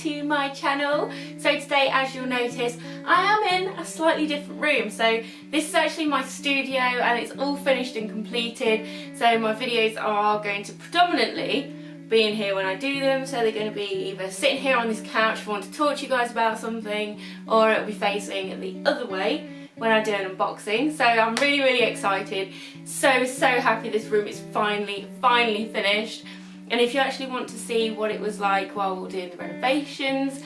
to my channel. So today, as you'll notice, I am in a slightly different room. So this is actually my studio and it's all finished and completed. So my videos are going to predominantly be in here when I do them. So they're going to be either sitting here on this couch if I want to talk to you guys about something, or it'll be facing the other way when I do an unboxing. So I'm really excited. So happy this room is finally finished. And if you actually want to see what it was like while we were doing the renovations,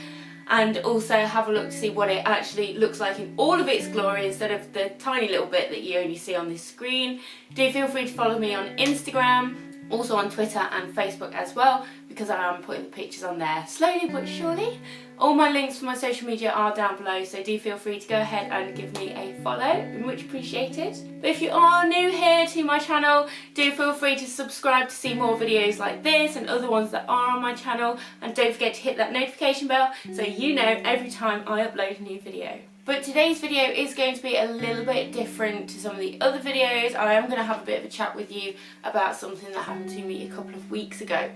and also have a look to see what it actually looks like in all of its glory instead of the tiny little bit that you only see on this screen, do feel free to follow me on Instagram, also on Twitter and Facebook as well, because I am putting the pictures on there slowly but surely. All my links for my social media are down below, so do feel free to go ahead and give me a follow, much appreciated. But if you are new here to my channel, do feel free to subscribe to see more videos like this and other ones that are on my channel, and don't forget to hit that notification bell so you know every time I upload a new video. But today's video is going to be a little bit different to some of the other videos. I am going to have a bit of a chat with you about something that happened to me a couple of weeks ago.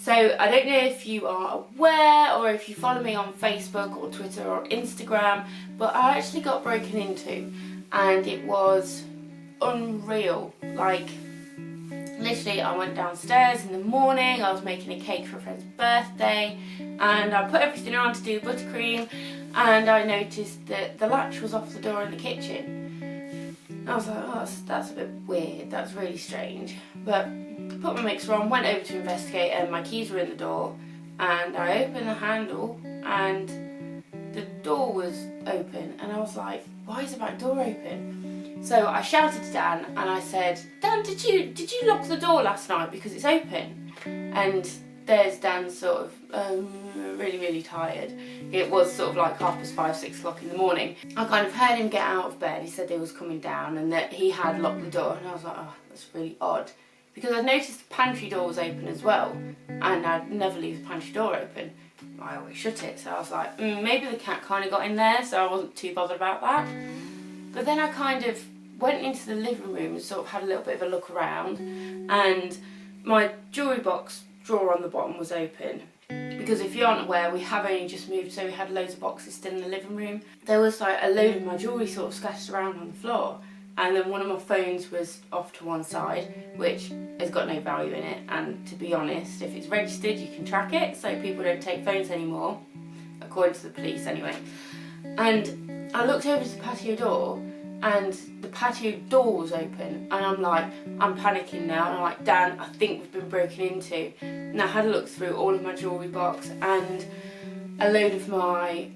So I don't know if you are aware or if you follow me on Facebook or Twitter or Instagram, but I actually got broken into and it was unreal. Like, literally I went downstairs in the morning, I was making a cake for a friend's birthday, and I put everything on to do the buttercream, and I noticed that the latch was off the door in the kitchen. I was like, oh, that's a bit weird, that's really strange. But put my mixer on, went over to investigate, and my keys were in the door, and I opened the handle and the door was open, and I was like, why is the back door open? So I shouted to Dan and I said, Dan, did you lock the door last night because it's open? And there's Dan sort of really tired. It was sort of like 5:30, 6 o'clock in the morning. I kind of heard him get out of bed. He said he was coming down and that he had locked the door, and I was like, oh, that's really odd. Because I noticed the pantry door was open as well, and I'd never leave the pantry door open. I always shut it, so I was like, maybe the cat kind of got in there, so I wasn't too bothered about that. But then I kind of went into the living room and sort of had a little bit of a look around, and my jewellery box drawer on the bottom was open. Because if you aren't aware, we have only just moved, so we had loads of boxes still in the living room. There was like a load of my jewellery sort of scattered around on the floor, and then one of my phones was off to one side, which has got no value in it, and to be honest, if it's registered you can track it, so people don't take phones anymore, according to the police anyway. And I looked over to the patio door, and the patio door was open, and I'm like, I'm panicking now, and I'm like, Dan, I think we've been broken into. And I had a look through all of my jewellery box, and a load of my,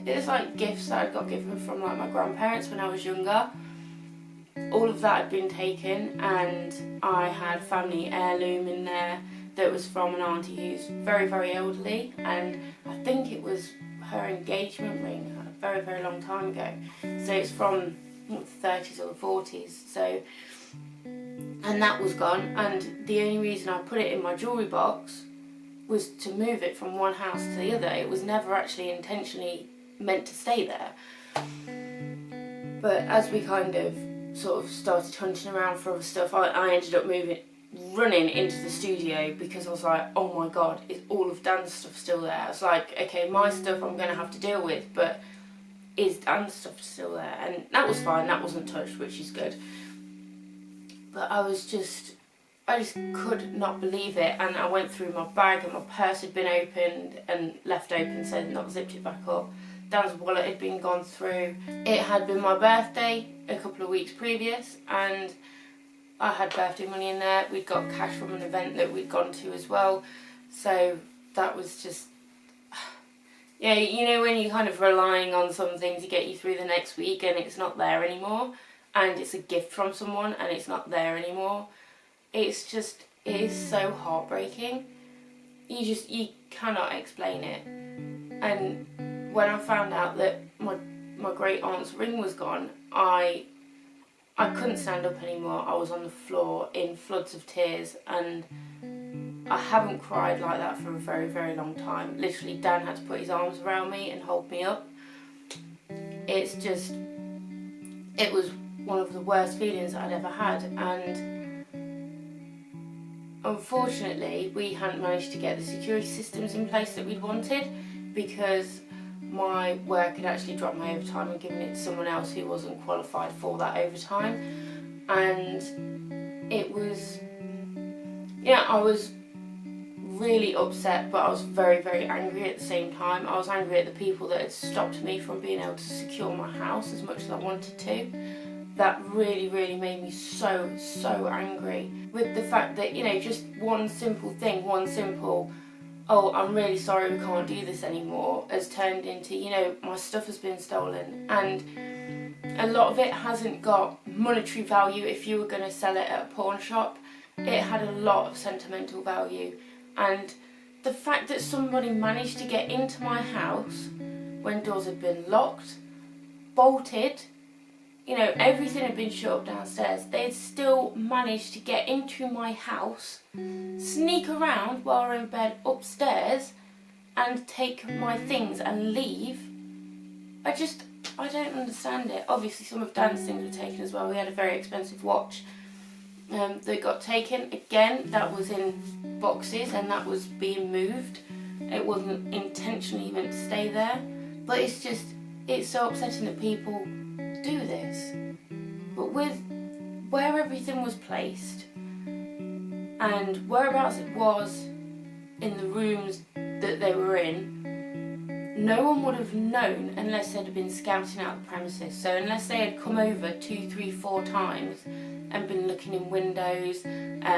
it was like gifts that I got given from like my grandparents when I was younger. All of that had been taken, and I had family heirloom in there that was from an auntie who's very elderly, and I think it was her engagement ring a very long time ago. So it's from the 30s or the 40s. So, and that was gone, and the only reason I put it in my jewellery box was to move it from one house to the other. It was never actually intentionally meant to stay there. But as we kind of sort of started hunting around for other stuff, I ended up running into the studio, because I was like, oh my god, is all of Dan's stuff still there? I was like, okay, my stuff I'm going to have to deal with, but is Dan's stuff still there? And that was fine, that wasn't touched, which is good. But I just could not believe it, and I went through my bag, and my purse had been opened and left open, so I'd not zipped it back up. Dan's wallet had been gone through. It had been my birthday a couple of weeks previous, and I had birthday money in there. We'd got cash from an event that we'd gone to as well. So that was just, yeah, you know when you're kind of relying on something to get you through the next week and it's not there anymore, and it's a gift from someone and it's not there anymore. It's just, it is so heartbreaking. You cannot explain it. And when I found out that my great aunt's ring was gone, I couldn't stand up anymore. I was on the floor in floods of tears, and I haven't cried like that for a very long time. Literally, Dan had to put his arms around me and hold me up. It's just, it was one of the worst feelings I'd ever had, and unfortunately we hadn't managed to get the security systems in place that we'd wanted, because my work had actually dropped my overtime and given it to someone else who wasn't qualified for that overtime. And it was, yeah, I was really upset, but I was very, very angry at the same time. I was angry at the people that had stopped me from being able to secure my house as much as I wanted to. That really, really made me so, so angry with the fact that, you know, just one simple thing, one simple, oh, I'm really sorry, we can't do this anymore, has turned into, you know, my stuff has been stolen. And a lot of it hasn't got monetary value if you were going to sell it at a pawn shop. It had a lot of sentimental value. And the fact that somebody managed to get into my house when doors had been locked, bolted, you know, everything had been shut up downstairs, they had still managed to get into my house, sneak around while we're in bed upstairs and take my things and leave. I don't understand it. Obviously some of Dan's things were taken as well. We had a very expensive watch that got taken. Again, that was in boxes and that was being moved. It wasn't intentionally meant to stay there. But it's so upsetting that people do this. But with where everything was placed and whereabouts it was in the rooms that they were in, no one would have known unless they'd have been scouting out the premises. So unless they had come over 2, 3, 4 times and been looking in windows,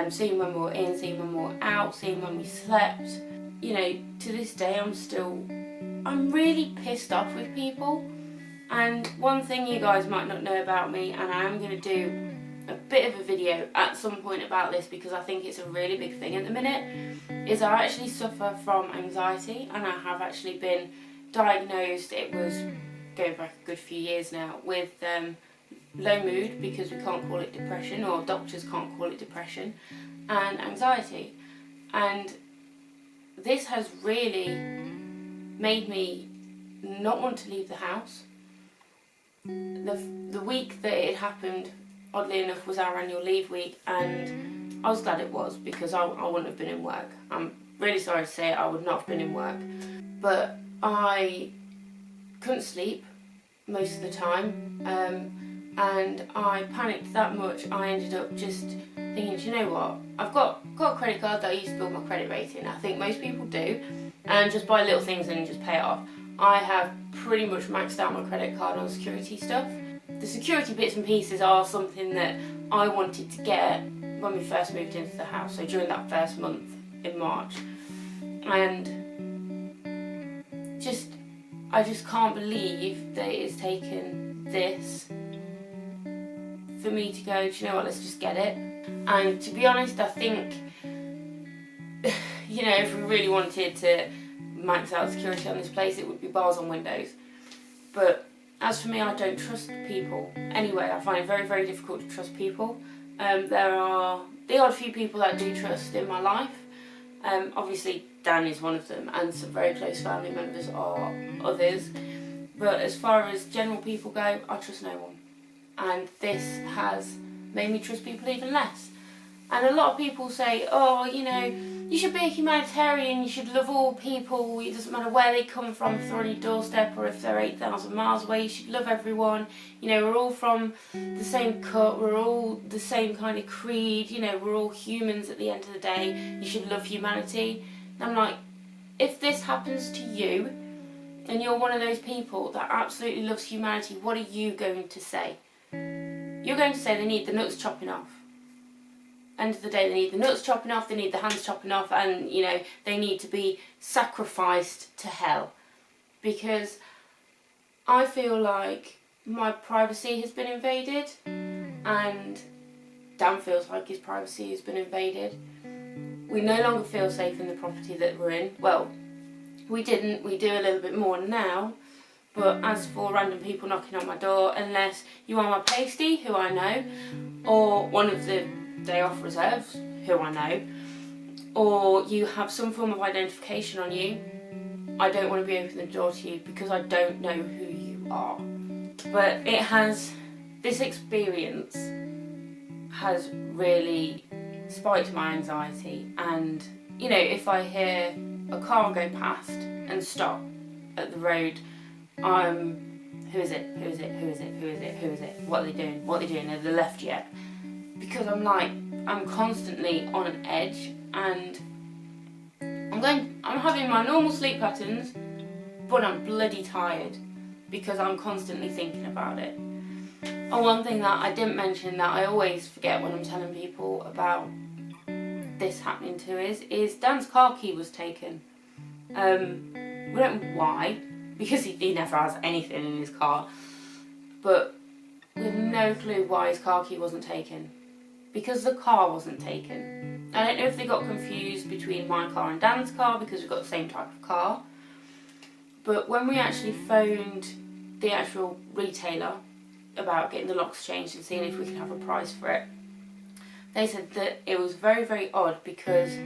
seeing when we were in, seeing when we were out, seeing when we slept. You know, to this day I'm really pissed off with people. And one thing you guys might not know about me, and I am going to do a bit of a video at some point about this because I think it's a really big thing at the minute, is I actually suffer from anxiety, and I have actually been diagnosed, it was going back a good few years now, with low mood, because we can't call it depression, or doctors can't call it depression, and anxiety. And this has really made me not want to leave the house. The week that it happened, oddly enough, was our annual leave week, and I was glad it was, because I wouldn't have been in work. I'm really sorry to say it, I would not have been in work. But I couldn't sleep most of the time, and I panicked that much. I ended up just thinking, do you know what, I've got a credit card that I used to build my credit rating. I think most people do, and just buy little things and just pay it off. I have pretty much maxed out my credit card on security stuff. The security bits and pieces are something that I wanted to get when we first moved into the house, so during that first month in March. And I just can't believe that it has taken this for me to go, do you know what, let's just get it. And to be honest, I think, you know, if we really wanted to max out security on this place, it would be bars on windows. But as for me, I don't trust people. Anyway, I find it very, very difficult to trust people. There are the odd few people that I do trust in my life. Obviously, Dan is one of them, and some very close family members are others. But as far as general people go, I trust no one. And this has made me trust people even less. And a lot of people say, oh, you know, you should be a humanitarian, you should love all people, it doesn't matter where they come from, if they're on your doorstep or if they're 8,000 miles away, you should love everyone. You know, we're all from the same cut, we're all the same kind of creed, you know, we're all humans at the end of the day, you should love humanity. And I'm like, if this happens to you, and you're one of those people that absolutely loves humanity, what are you going to say? You're going to say they need the nuts chopping off. End of the day, they need the nuts chopping off, they need the hands chopping off, and, you know, they need to be sacrificed to hell. Because I feel like my privacy has been invaded, and Dan feels like his privacy has been invaded. We no longer feel safe in the property that we're in. Well, we didn't, we do a little bit more now. But as for random people knocking on my door, unless you are my pasty, who I know, or one of the day off reserves, who I know, or you have some form of identification on you, I don't want to be opening the door to you because I don't know who you are. But this experience has really spiked my anxiety. And you know, if I hear a car go past and stop at the road, who is it? Who is it? Who is it? Who is it? Who is it? What are they doing? What are they doing? Have they left yet? Because I'm constantly on an edge, and I'm having my normal sleep patterns, but I'm bloody tired because I'm constantly thinking about it. And one thing that I didn't mention that I always forget when I'm telling people about this happening to is Dan's car key was taken. We don't know why, because he never has anything in his car, but we have no clue why his car key wasn't taken. Because the car wasn't taken. I don't know if they got confused between my car and Dan's car because we've got the same type of car. But when we actually phoned the actual retailer about getting the locks changed and seeing if we could have a price for it, they said that it was very, very odd because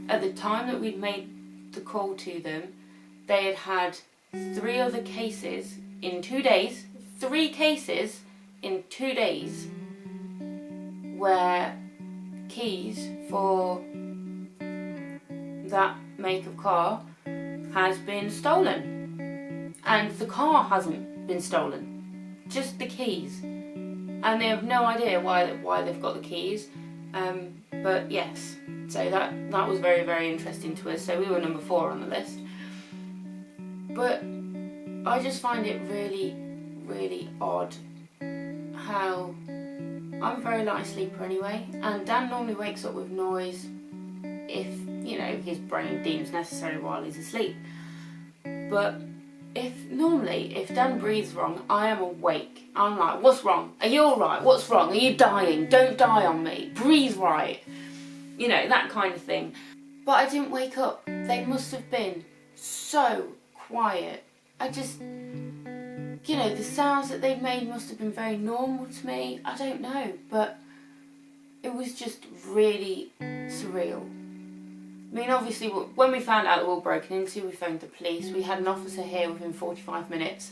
at the time that we'd made the call to them, they had had 3 other cases in 2 days, 3 cases in 2 days, where keys for that make of car has been stolen. And the car hasn't been stolen, just the keys. And they have no idea why they've got the keys. But yes, so that was very, very interesting to us. So we were number 4 on the list. But I just find it really, really odd how I'm a very light sleeper anyway, and Dan normally wakes up with noise if, you know, his brain deems necessary while he's asleep. But if Dan breathes wrong, I am awake. I'm like, what's wrong? Are you alright? What's wrong? Are you dying? Don't die on me. Breathe right. You know, that kind of thing. But I didn't wake up. They must have been so quiet. You know, the sounds that they've made must have been very normal to me. I don't know, but it was just really surreal. I mean, obviously, when we found out that we were broken into, we phoned the police. We had an officer here within 45 minutes.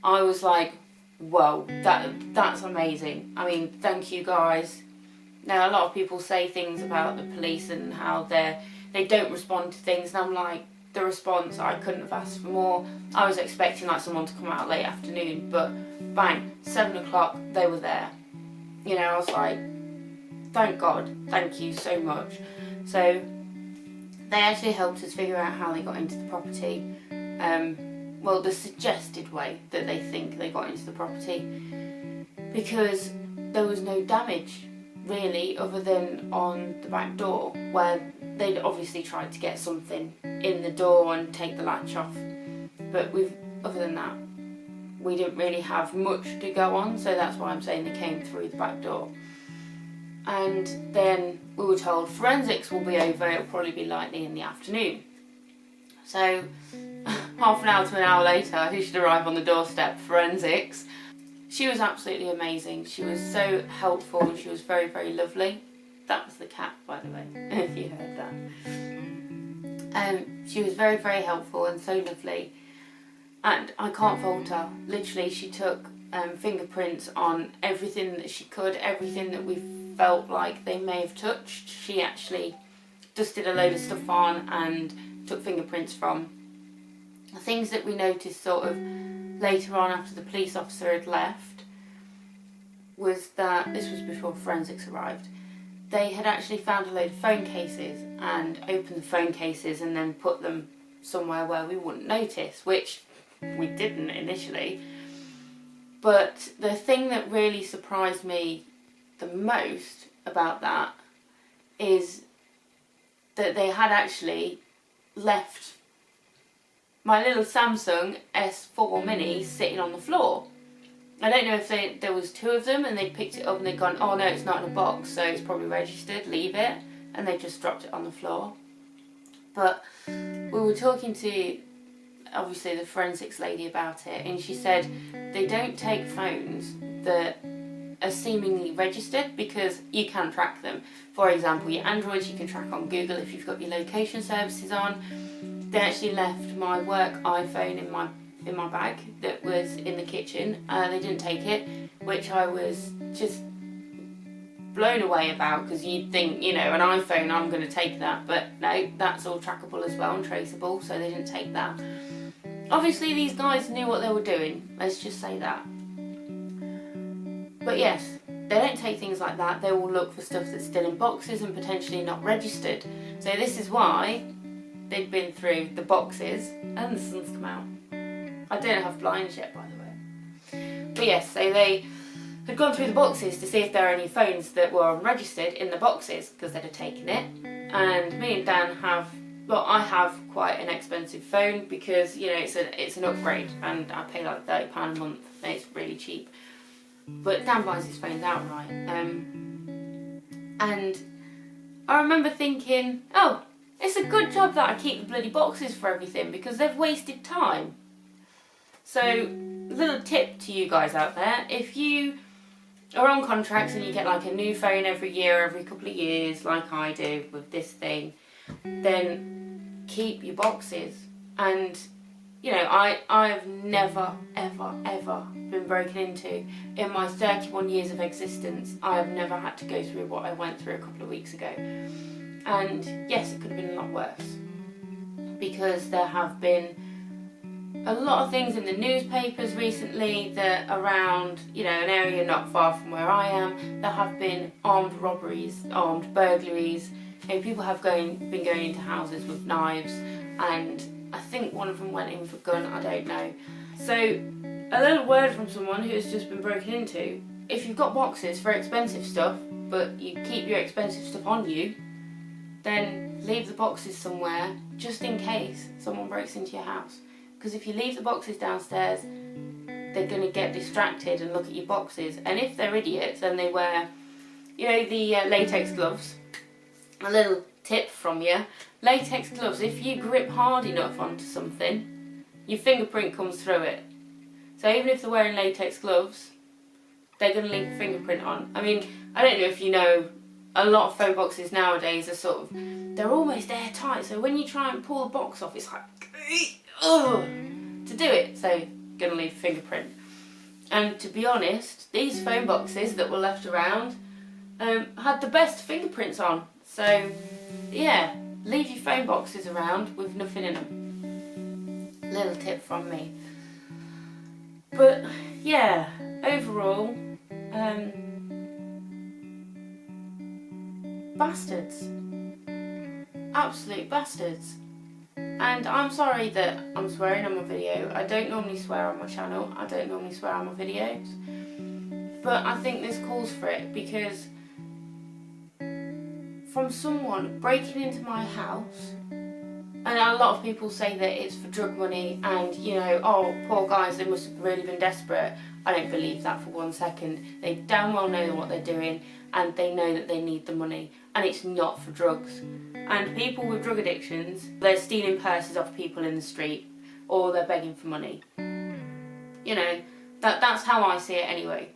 I was like, whoa, that's amazing. I mean, thank you guys. Now, a lot of people say things about the police and how they don't respond to things, and I'm like, the response, I couldn't have asked for more. I was expecting like someone to come out late afternoon, but bang, 7 o'clock, they were there. You know, I was like, thank God, thank you so much. So they actually helped us figure out how they got into the property. Well, the suggested way that they think they got into the property, because there was no damage really other than on the back door where they'd obviously tried to get something in the door and take the latch off, but other than that we didn't really have much to go on, so that's why I'm saying they came through the back door. And then we were told forensics will be over, it'll probably be likely in the afternoon. So half an hour to an hour later, who should arrive on the doorstep? Forensics. She was absolutely amazing. She was so helpful and she was very, very lovely. That was the cat, by the way, if you heard that. She was very, very helpful and so lovely. And I can't fault her. Literally, she took fingerprints on everything that she could, everything that we felt like they may have touched. She actually dusted a load of stuff on and took fingerprints from. The things that we noticed sort of later on after the police officer had left was that, this was before forensics arrived, they had actually found a load of phone cases and opened the phone cases and then put them somewhere where we wouldn't notice, which we didn't initially. But the thing that really surprised me the most about that is that they had actually left my little Samsung S4 Mini sitting on the floor. I don't know if there was 2 of them and they picked it up and they'd gone, oh no, it's not in a box, so it's probably registered, leave it, and they just dropped it on the floor. But we were talking to, obviously, the forensics lady about it, and she said they don't take phones that are seemingly registered because you can track them. For example, your Androids you can track on Google if you've got your location services on. They actually left my work iPhone in my bag that was in the kitchen. They didn't take it, which I was just blown away about, because you'd think, you know, an iPhone, I'm going to take that, but no, that's all trackable as well and traceable, so they didn't take that. Obviously these guys knew what they were doing, let's just say that. But yes, they don't take things like that, they will look for stuff that's still in boxes and potentially not registered. So this is why they'd been through the boxes and the sun's come out. I don't have blinds yet, by the way. But yes, so they had gone through the boxes to see if there are any phones that were unregistered in the boxes, because they'd have taken it. And me and Dan have, well, I have quite an expensive phone, because, you know, it's an upgrade and I pay like £30 a month and it's really cheap. But Dan buys his phones outright. And I remember thinking, oh, it's a good job that I keep the bloody boxes for everything, because they've wasted time. So, little tip to you guys out there, if you are on contracts and you get like a new phone every year, every couple of years, like I do with this thing, then keep your boxes. And, you know, I've never, ever, ever been broken into. In my 31 years of existence, I have never had to go through what I went through a couple of weeks ago. And yes, it could have been a lot worse, because there have been a lot of things in the newspapers recently that around, you know, an area not far from where I am, there have been armed robberies, armed burglaries. You know, people have been going into houses with knives, and I think one of them went in for a gun, I don't know. So, a little word from someone who has just been broken into: if you've got boxes for expensive stuff, but you keep your expensive stuff on you, then leave the boxes somewhere, just in case someone breaks into your house. Because if you leave the boxes downstairs, they're going to get distracted and look at your boxes. And if they're idiots and they wear, you know, the latex gloves, a little tip from you, latex gloves, if you grip hard enough onto something, your fingerprint comes through it. So even if they're wearing latex gloves, they're going to leave a fingerprint on. I mean, I don't know if you know, a lot of phone boxes nowadays are sort of, they're almost airtight, so when you try and pull the box off, it's like, ugh, to do it, so gonna leave a fingerprint. And to be honest, these phone boxes that were left around had the best fingerprints on. So yeah, leave your phone boxes around with nothing in them. Little tip from me. But yeah, overall, bastards. Absolute bastards. And I'm sorry that I'm swearing on my video. I don't normally swear on my channel. I don't normally swear on my videos. But I think this calls for it, because from someone breaking into my house, and a lot of people say that it's for drug money and, you know, oh, poor guys, they must have really been desperate. I don't believe that for 1 second. They damn well know what they're doing, and they know that they need the money, and it's not for drugs. And people with drug addictions, they're stealing purses off people in the street, or they're begging for money. You know, that's how I see it anyway.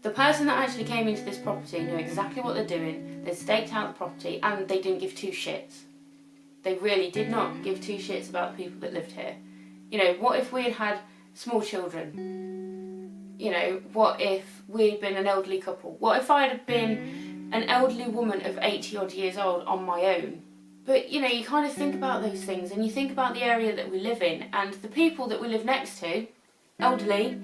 The person that actually came into this property knew exactly what they're doing, they staked out the property, and they didn't give two shits. They really did not give two shits about the people that lived here. You know, what if we had had small children? You know, what if we'd been an elderly couple? What if I'd have been an elderly woman of 80 odd years old on my own? But, you know, you kind of think about those things, and you think about the area that we live in, and the people that we live next to, elderly,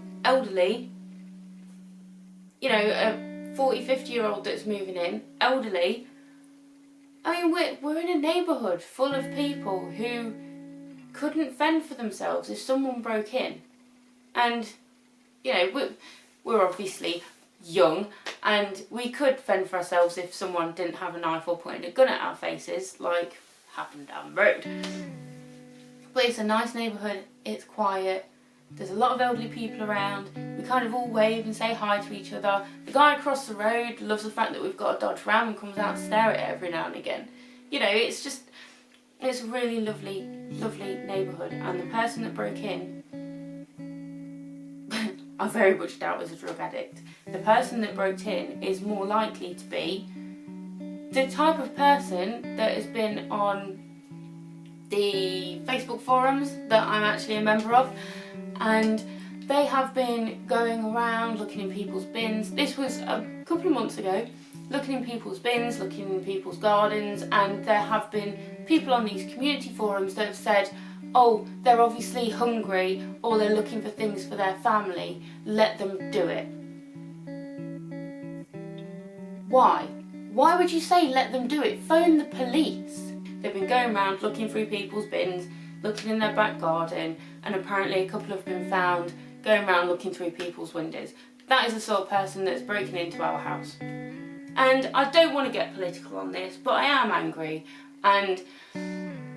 you know, a 40, 50-year-old that's moving in, elderly. I mean, we're in a neighbourhood full of people who couldn't fend for themselves if someone broke in. And, you know, we're obviously young, and we could fend for ourselves if someone didn't have a knife or pointing a gun at our faces, like happened down the road. But it's a nice neighbourhood, it's quiet, there's a lot of elderly people around, we kind of all wave and say hi to each other. The guy across the road loves the fact that we've got a Dodge Ram and comes out and stare at it every now and again. You know, it's a really lovely neighbourhood, and the person that broke in, I very much doubt was a drug addict. The person that broke in is more likely to be the type of person that has been on the Facebook forums that I'm actually a member of, and they have been going around looking in people's bins. This was a couple of months ago, looking in people's bins, looking in people's gardens, and there have been people on these community forums that have said, oh, they're obviously hungry or they're looking for things for their family, let them do it. Why? Why would you say let them do it? Phone the police. They've been going around looking through people's bins, looking in their back garden, and apparently a couple have been found going around looking through people's windows. That is the sort of person that's broken into our house. And I don't want to get political on this, but I am angry. And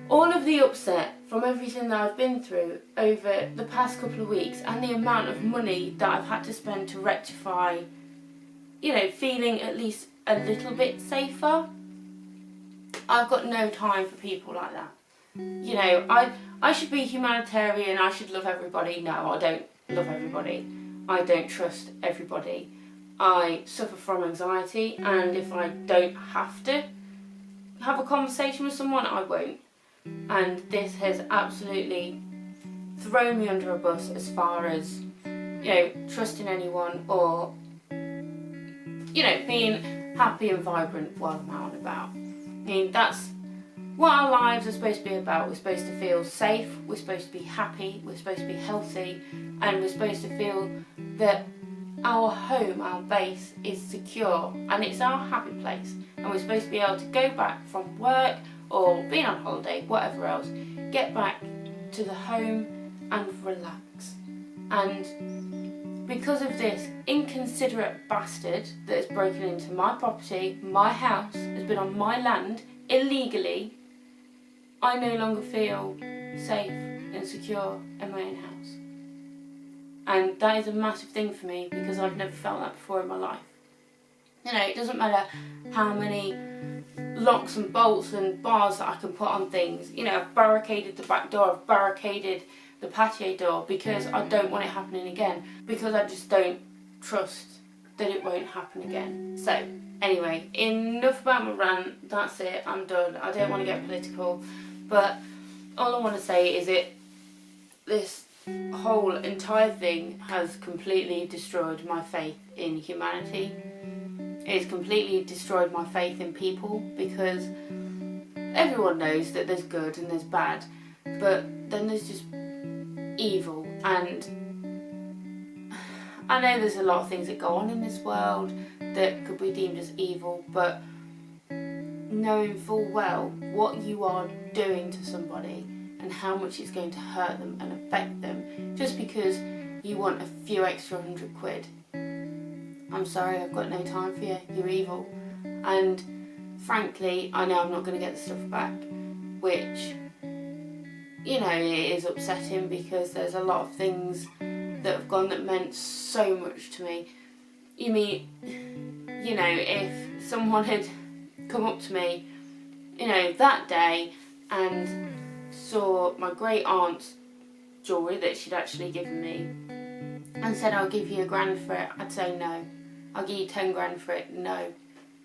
all of the upset from everything that I've been through over the past couple of weeks and the amount of money that I've had to spend to rectify, you know, feeling at least a little bit safer, I've got no time for people like that. You know, I should be humanitarian, I should love everybody. No, I don't love everybody. I don't trust everybody. I suffer from anxiety, and if I don't have to have a conversation with someone, I won't. And this has absolutely thrown me under a bus as far as, you know, trusting anyone or, you know, being happy and vibrant while I'm out and about. I mean, that's what our lives are supposed to be about. We're supposed to feel safe, we're supposed to be happy, we're supposed to be healthy, and we're supposed to feel that our home, our base is secure and it's our happy place, and we're supposed to be able to go back from work or being on holiday, whatever else, get back to the home and relax. And because of this inconsiderate bastard that has broken into my property, my house, has been on my land illegally, I no longer feel safe and secure in my own house. And that is a massive thing for me because I've never felt that before in my life. You know, it doesn't matter how many locks and bolts and bars that I can put on things. You know, I've barricaded the back door, I've barricaded the patio door because I don't want it happening again, because I just don't trust that it won't happen again. So anyway, enough about my rant, that's it, I'm done. I don't want to get political, but all I want to say is this whole entire thing has completely destroyed my faith in humanity. It's completely destroyed my faith in people, because everyone knows that there's good and there's bad, but then there's just evil. And I know there's a lot of things that go on in this world that could be deemed as evil, but knowing full well what you are doing to somebody and how much it's going to hurt them and affect them just because you want a few extra £100. I'm sorry, I've got no time for you, you're evil. And frankly, I know I'm not going to get the stuff back, which, you know, it is upsetting because there's a lot of things that have gone that meant so much to me. You mean, you know, if someone had come up to me, you know, that day and saw my great aunt's jewellery that she'd actually given me and said, I'll give you £1,000 for it, I'd say no. I'll give you 10 grand for it, no.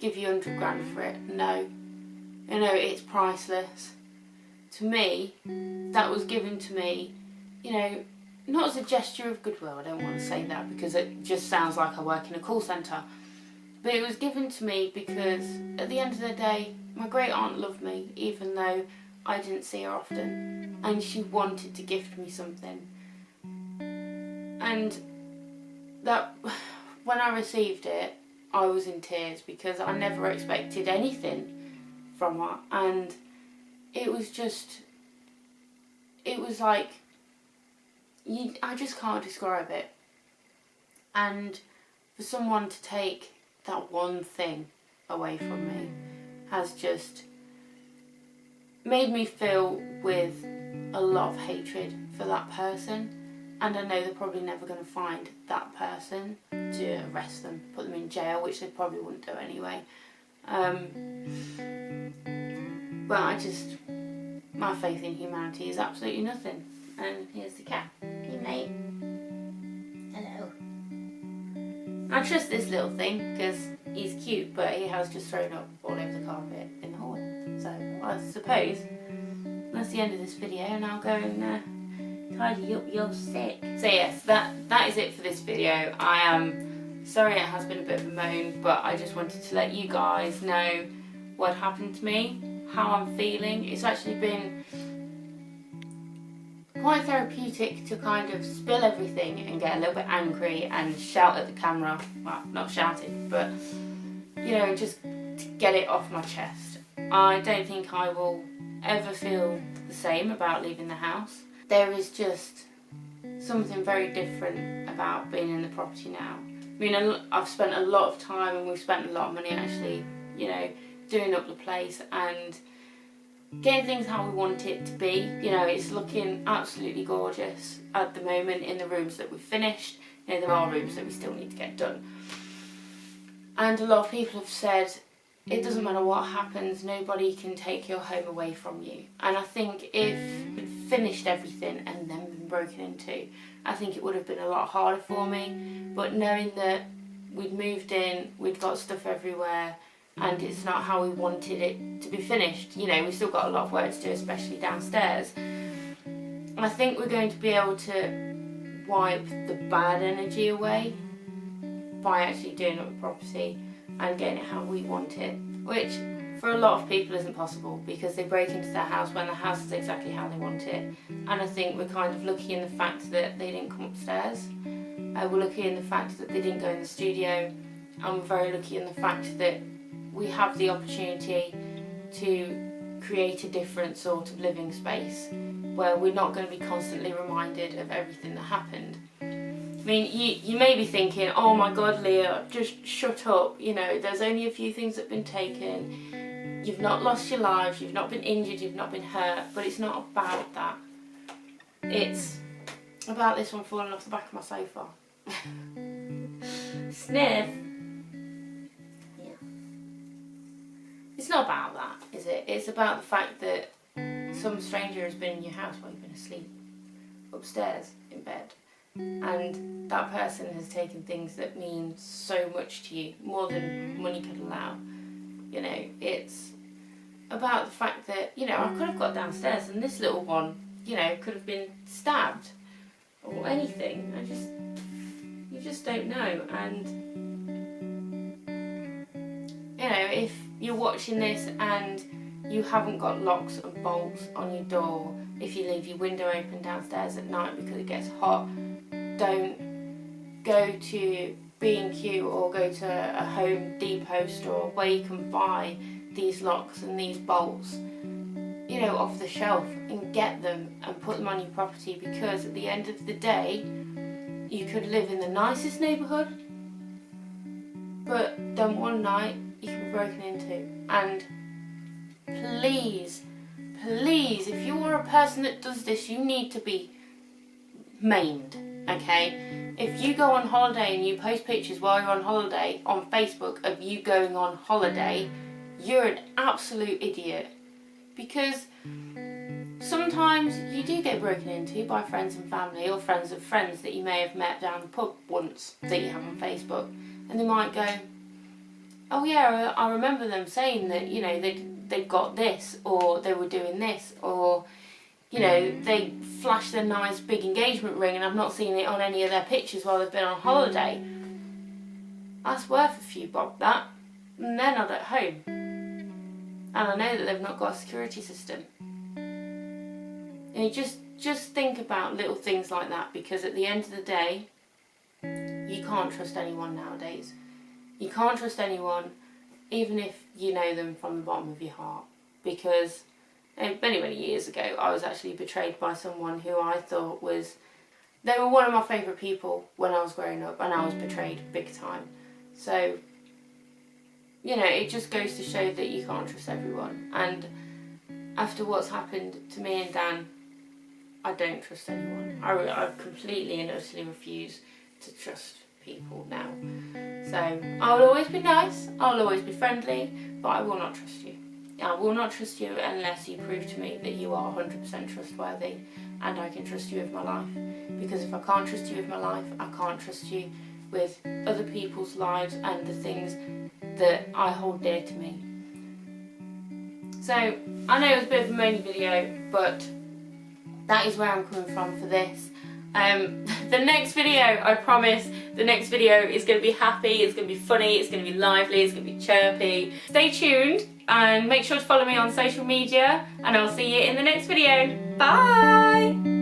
Give you 100 grand for it, no. You know, it's priceless. To me, that was given to me, you know, not as a gesture of goodwill, I don't want to say that because it just sounds like I work in a call centre, but it was given to me because at the end of the day, my great aunt loved me, even though I didn't see her often, and she wanted to gift me something. And that, when I received it, I was in tears because I never expected anything from her, and it was just, it was like, I just can't describe it. And for someone to take that one thing away from me has just made me feel with a lot of hatred for that person, and I know they're probably never going to find that person to arrest them, put them in jail, which they probably wouldn't do anyway. But I just, my faith in humanity is absolutely nothing. And here's the cat. Hey mate. Hello. I trust this little thing because he's cute, but he has just thrown up all over the carpet in the hall. So I suppose that's the end of this video, and I'll go and tidy up your sick. So yes, that is it for this video. I am Sorry it has been a bit of a moan, but I just wanted to let you guys know what happened to me, how I'm feeling. It's actually been quite therapeutic to kind of spill everything and get a little bit angry and shout at the camera. Well, not shouting, but you know, just to get it off my chest. I don't think I will ever feel the same about leaving the house. There is just something very different about being in the property now. I mean, I've spent a lot of time and we've spent a lot of money actually, you know, doing up the place and getting things how we want it to be. You know, it's looking absolutely gorgeous at the moment in the rooms that we've finished. You know, there are rooms that we still need to get done. And a lot of people have said, it doesn't matter what happens, nobody can take your home away from you. And I think if we'd finished everything and then been broken into, I think it would have been a lot harder for me. But knowing that we'd moved in, we'd got stuff everywhere, and it's not how we wanted it to be finished. You know, we've still got a lot of work to do, especially downstairs. I think we're going to be able to wipe the bad energy away by actually doing up the property and getting it how we want it, which for a lot of people isn't possible because they break into their house when the house is exactly how they want it. And I think we're kind of lucky in the fact that they didn't come upstairs. We're lucky in the fact that they didn't go in the studio, and we're very lucky in the fact that we have the opportunity to create a different sort of living space where we're not going to be constantly reminded of everything that happened. I mean, you may be thinking, oh my God, Leah, just shut up. You know, there's only a few things that have been taken. You've not lost your lives, you've not been injured, you've not been hurt. But it's not about that. It's about this one falling off the back of my sofa. Sniff. Yeah. It's not about that, is it? It's about the fact that some stranger has been in your house while you've been asleep, upstairs, in bed. And that person has taken things that mean so much to you, more than money could allow. You know, it's about the fact that, you know, I could have got downstairs and this little one, you know, could have been stabbed or anything. You just don't know. And, you know, if you're watching this and you haven't got locks and bolts on your door, if you leave your window open downstairs at night because it gets hot, don't go to B&Q or go to a Home Depot store where you can buy these locks and these bolts, you know, off the shelf, and get them and put them on your property, because at the end of the day you could live in the nicest neighbourhood, but then one night you can be broken into. And please, if you're a person that does this, you need to be maimed. Okay, if you go on holiday and you post pictures while you're on holiday on Facebook of you going on holiday, you're an absolute idiot. Because sometimes you do get broken into by friends and family, or friends of friends that you may have met down the pub once that you have on Facebook, and they might go, oh yeah, I remember them saying that, you know, they got this, or they were doing this, or, you know, they flashed a nice big engagement ring and I've not seen it on any of their pictures while they've been on holiday. That's worth a few bob, that. And they're not at home. And I know that they've not got a security system. And you just think about little things like that, because at the end of the day, you can't trust anyone nowadays. You can't trust anyone, even if you know them from the bottom of your heart. Because many years ago, I was actually betrayed by someone who I thought was... They were one of my favourite people when I was growing up, and I was betrayed big time. So, you know, it just goes to show that you can't trust everyone. And after what's happened to me and Dan, I don't trust anyone. I completely and utterly refuse to trust people now. So, I will always be nice, I'll always be friendly, but I will not trust you. I will not trust you unless you prove to me that you are 100% trustworthy and I can trust you with my life. Because if I can't trust you with my life, I can't trust you with other people's lives and the things that I hold dear to me. So, I know it was a bit of a moany video, but that is where I'm coming from for this. The next video, I promise, the next video is going to be happy, it's going to be funny, it's going to be lively, it's going to be chirpy. Stay tuned and make sure to follow me on social media, and I'll see you in the next video. Bye!